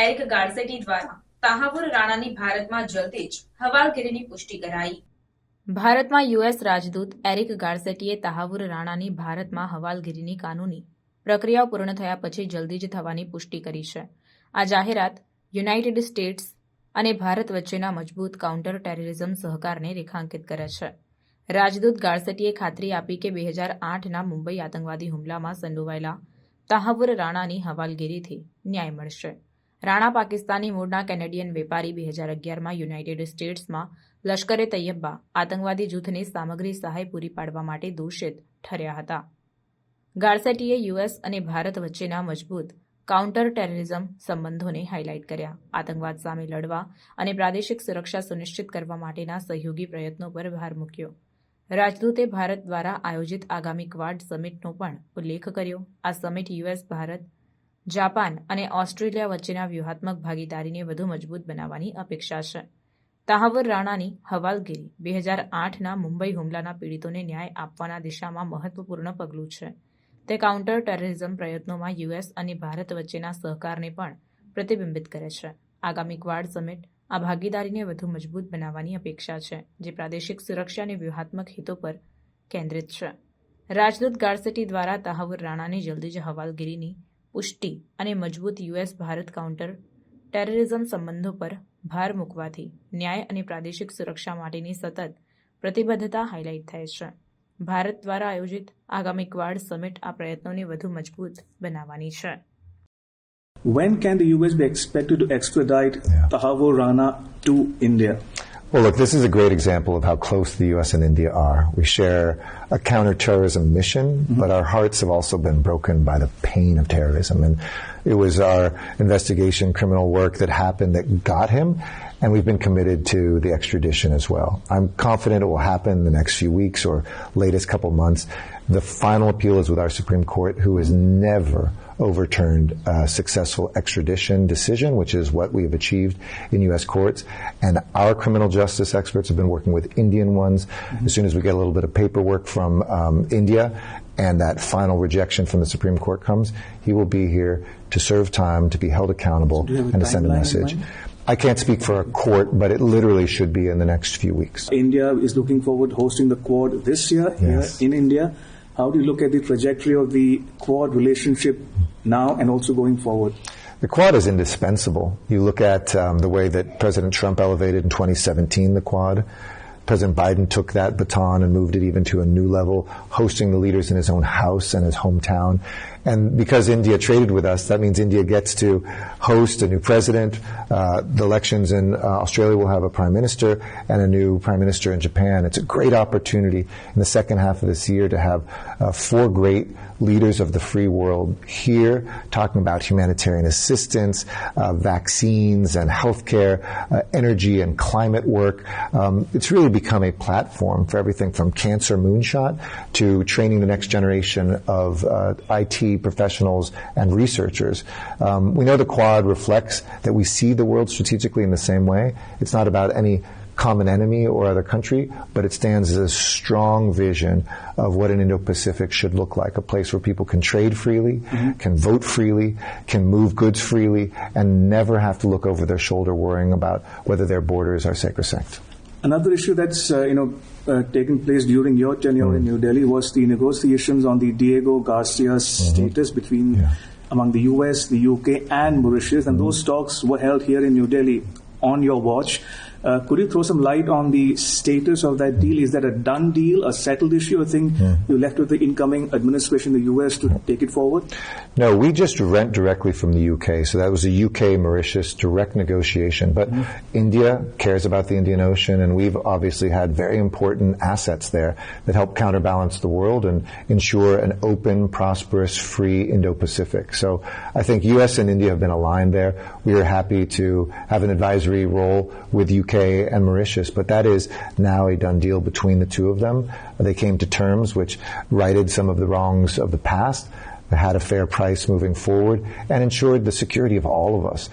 Eric ગાર્સેટી દ્વારા તાહાવુર રાણાની ભારતમાં જલ્દી જ હવાલગીરીની પુષ્ટિ કરાઈ। ભારતમાં યુએસ રાજદૂત એરિક ગાર્સેટીએ તાહાવુર રાણાની ભારતમાં હવાલગીરીની કાનૂની પ્રક્રિયાઓ પૂર્ણ થયા પછી જલ્દી જ થવાની પુષ્ટિ કરી છે। આ જાહેરાત યુનાઇટેડ સ્ટેટ્સ અને ભારત વચ્ચેના મજબૂત કાઉન્ટર ટેરરિઝમ સહકારને રેખાંકિત કરે છે। રાજદૂત ગાર્સેટીએ ખાતરી આપી કે 2008ના મુંબઈ આતંકવાદી હુમલામાં સંડોવાયેલા તાહાવુર રાણાની હવાલગીરીથી ન્યાય મળશે। રાણા પાકિસ્તાની મૂળના કેનેડિયન વેપારી 2011માં યુનાઇટેડ સ્ટેટ્સમાં લશ્કરે તૈયબા આતંકવાદી જૂથને સામગ્રી સહાય પૂરી પાડવા માટે દોષિત ઠર્યા હતા। ગાર્સેટીએ યુએસ અને ભારત વચ્ચેના મજબૂત કાઉન્ટર ટેરરિઝમ સંબંધોને હાઇલાઇટ કર્યા, આતંકવાદ સામે લડવા અને પ્રાદેશિક સુરક્ષા સુનિશ્ચિત કરવા માટેના સહયોગી પ્રયત્નો પર ભાર મૂક્યો। રાજદૂતે ભારત દ્વારા આયોજિત આગામી ક્વાડ સમિટનો પણ ઉલ્લેખ કર્યો। આ સમિટ યુએસ, ભારત, જાપાન અને ઓસ્ટ્રેલિયા વચ્ચેના વ્યૂહાત્મક ભાગીદારીને વધુ મજબૂત બનાવવાની અપેક્ષા છે। તાહાવુર રાણાની હવાલગીરી 2008ના મુંબઈ હુમલાના પીડિતોને ન્યાય આપવાના દિશામાં મહત્વપૂર્ણ પગલું છે। તે કાઉન્ટર ટેરરિઝમ પ્રયત્નોમાં યુએસ અને ભારત વચ્ચેના સહકારને પણ પ્રતિબિંબિત કરે છે। આગામી ક્વાડ સમિટ આ ભાગીદારીને વધુ મજબૂત બનાવવાની અપેક્ષા છે, જે પ્રાદેશિક સુરક્ષા અને વ્યૂહાત્મક હિતો પર કેન્દ્રિત છે। રાજદૂત ગાર્સેટી દ્વારા તાહાવુર રાણાની જલ્દી જ હવાલગીરીની પુષ્ટિ અને મજબૂત યુએસ ભારત કાઉન્ટર ટેરરિઝમ સંબંધો પર ભાર મૂકવાથી ન્યાય અને પ્રાદેશિક સુરક્ષા માટેની સતત પ્રતિબદ્ધતા હાઇલાઇટ થાય છે। ભારત દ્વારા આયોજિત આગામી ક્વાડ સમિટ આ પ્રયત્નોને વધુ મજબૂત બનાવવાની છે। When can the US be expected to extradite Tahavur Rana to India? Well, look, this is a great example of how close the U.S. and India are. We share a counterterrorism mission, but our hearts have also been broken by the pain of terrorism. And it was our investigation, criminal work that happened that got him, and we've been committed to the extradition as well. I'm confident it will happen in the next few weeks or latest couple months. The final appeal is with our Supreme Court, who has never overturned a successful extradition decision, which is what we have achieved in U.S. courts. And our criminal justice experts have been working with Indian ones. As soon as we get a little bit of paperwork from India and that final rejection from the Supreme Court comes, he will be here to serve time, to be held accountable, and to send a message. I can't speak for a court, but it literally should be in the next few weeks. India is looking forward to hosting the Quad this year here in India. How do you look at the trajectory of the Quad relationship now and also going forward? The Quad is indispensable. You look at the way that President Trump elevated in 2017 the Quad. President Biden took that baton and moved it even to a new level, hosting the leaders in his own house and his hometown. And because India traded with us, that means India gets to host a new president. The elections in Australia will have a prime minister and a new prime minister in Japan. It's a great opportunity in the second half of this year to have 4 great leaders of the free world here talking about humanitarian assistance, vaccines and healthcare, energy and climate work. It's really become a platform for everything from cancer moonshot to training the next generation of IT professionals and researchers. We know the Quad reflects that we see the world strategically in the same way. It's not about any common enemy or other country, but it stands as a strong vision of what an Indo-Pacific should look like, a place where people can trade freely, can vote freely, can move goods freely, and never have to look over their shoulder worrying about whether their borders are sacrosanct. Another issue that's taking place during your tenure in New Delhi was the negotiations on the Diego Garcia's status between among the US, the UK, and Mauritius, and those talks were held here in New Delhi on your watch. Could you throw some light on the status of that deal? Is that a done deal, a settled issue? I think you left with the incoming administration in the US to take it forward? No, we just rent directly from the UK. So that was a UK-Mauritius direct negotiation. But India cares about the Indian Ocean, and we've obviously had very important assets there that help counterbalance the world and ensure an open, prosperous, free Indo-Pacific. So I think US and India have been aligned there. We are happy to have an advisory role with UK and Mauritius, but that is now a done deal between the two of them. They came to terms which righted some of the wrongs of the past, had a fair price moving forward, and ensured the security of all of us.